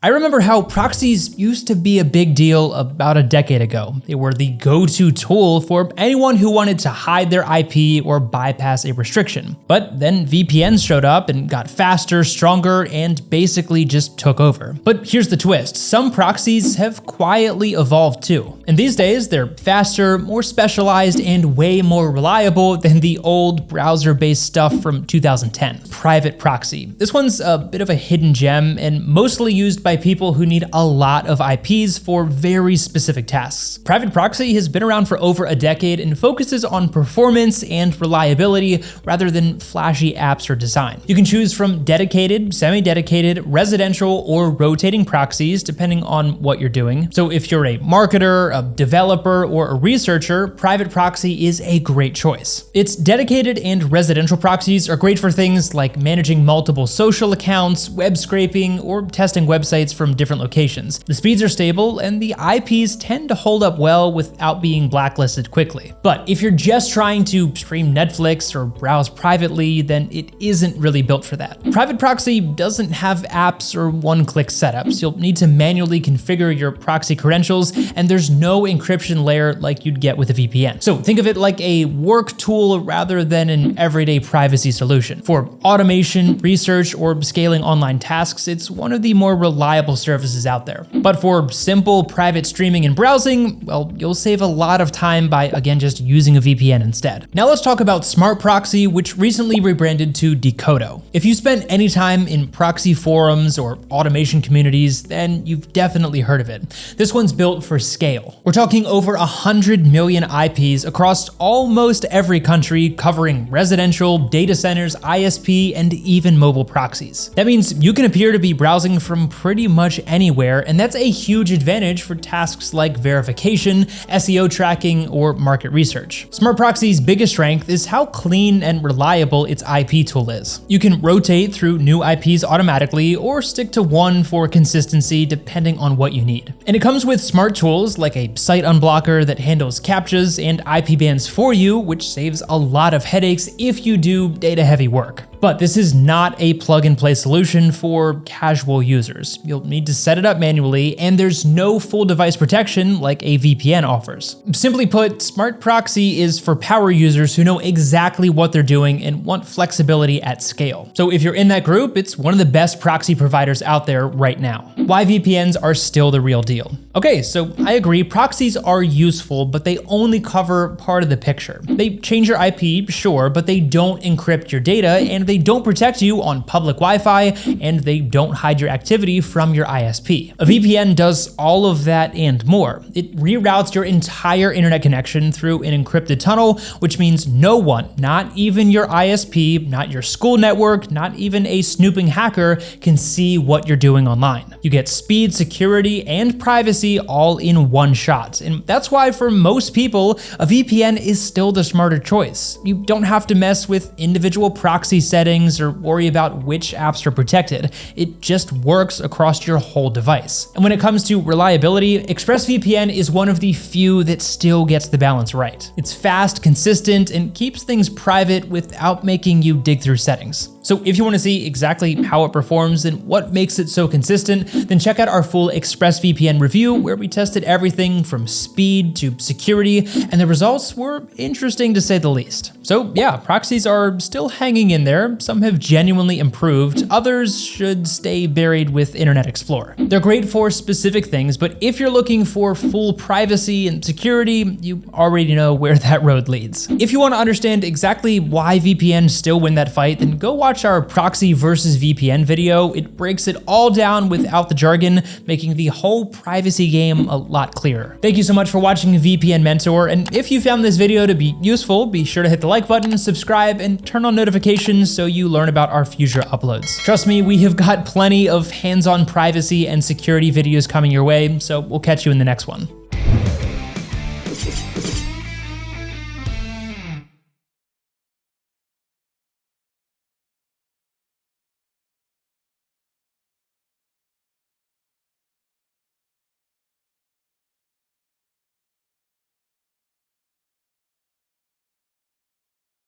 I remember how proxies used to be a big deal about a decade ago. They were the go-to tool for anyone who wanted to hide their IP or bypass a restriction. But then VPNs showed up and got faster, stronger, and basically just took over. But here's the twist. Some proxies have quietly evolved too. And these days, they're faster, more specialized, and way more reliable than the old browser-based stuff from 2010. PrivateProxy. This one's a bit of a hidden gem and mostly used by people who need a lot of IPs for very specific tasks. PrivateProxy has been around for over a decade and focuses on performance and reliability rather than flashy apps or design. You can choose from dedicated, semi-dedicated, residential, or rotating proxies depending on what you're doing. So if you're a marketer, a developer, or a researcher, PrivateProxy is a great choice. Its dedicated and residential proxies are great for things like managing multiple social accounts, web scraping, or testing websites from different locations. The speeds are stable and the IPs tend to hold up well without being blacklisted quickly. But if you're just trying to stream Netflix or browse privately, then it isn't really built for that. PrivateProxy doesn't have apps or one-click setups. You'll need to manually configure your proxy credentials, and there's no encryption layer like you'd get with a VPN. So think of it like a work tool rather than an everyday privacy solution. For automation, research, or scaling online tasks, it's one of the more reliable services out there. But for simple private streaming and browsing, well, you'll save a lot of time by, again, just using a VPN instead. Now let's talk about Smartproxy, which recently rebranded to Decodo. If you spent any time in proxy forums or automation communities, then you've definitely heard of it. This one's built for scale. We're talking over 100 million IPs across almost every country, covering residential, data centers, ISP, and even mobile proxies. That means you can appear to be browsing from pretty much anywhere, and that's a huge advantage for tasks like verification, SEO tracking, or market research. Smartproxy's biggest strength is how clean and reliable its IP tool is. You can rotate through new IPs automatically or stick to one for consistency depending on what you need. And it comes with smart tools like a site unblocker that handles CAPTCHAs and IP bans for you, which saves a lot of headaches if you do data-heavy work. But this is not a plug-and-play solution for casual users. You'll need to set it up manually, and there's no full device protection like a VPN offers. Simply put, Smartproxy is for power users who know exactly what they're doing and want flexibility at scale. So if you're in that group, it's one of the best proxy providers out there right now. Why VPNs are still the real deal. Okay, so I agree, proxies are useful, but they only cover part of the picture. They change your IP, sure, but they don't encrypt your data, and they don't protect you on public Wi-Fi, and they don't hide your activity from your ISP. A VPN does all of that and more. It reroutes your entire internet connection through an encrypted tunnel, which means no one, not even your ISP, not your school network, not even a snooping hacker, can see what you're doing online. You get speed, security, and privacy all in one shot. And that's why for most people, a VPN is still the smarter choice. You don't have to mess with individual proxy settings or worry about which apps are protected. It just works across your whole device. And when it comes to reliability, ExpressVPN is one of the few that still gets the balance right. It's fast, consistent, and keeps things private without making you dig through settings. So if you want to see exactly how it performs and what makes it so consistent, then check out our full ExpressVPN review where we tested everything from speed to security, and the results were interesting to say the least. So yeah, proxies are still hanging in there. Some have genuinely improved. Others should stay buried with Internet Explorer. They're great for specific things, but if you're looking for full privacy and security, you already know where that road leads. If you want to understand exactly why VPNs still win that fight, then go watch our proxy versus VPN video. It breaks it all down without the jargon, making the whole privacy game a lot clearer. Thank you so much for watching VPNMentor, and if you found this video to be useful, be sure to hit the like button, subscribe, and turn on notifications so you learn about our future uploads. Trust me, we have got plenty of hands-on privacy and security videos coming your way, so we'll catch you in the next one.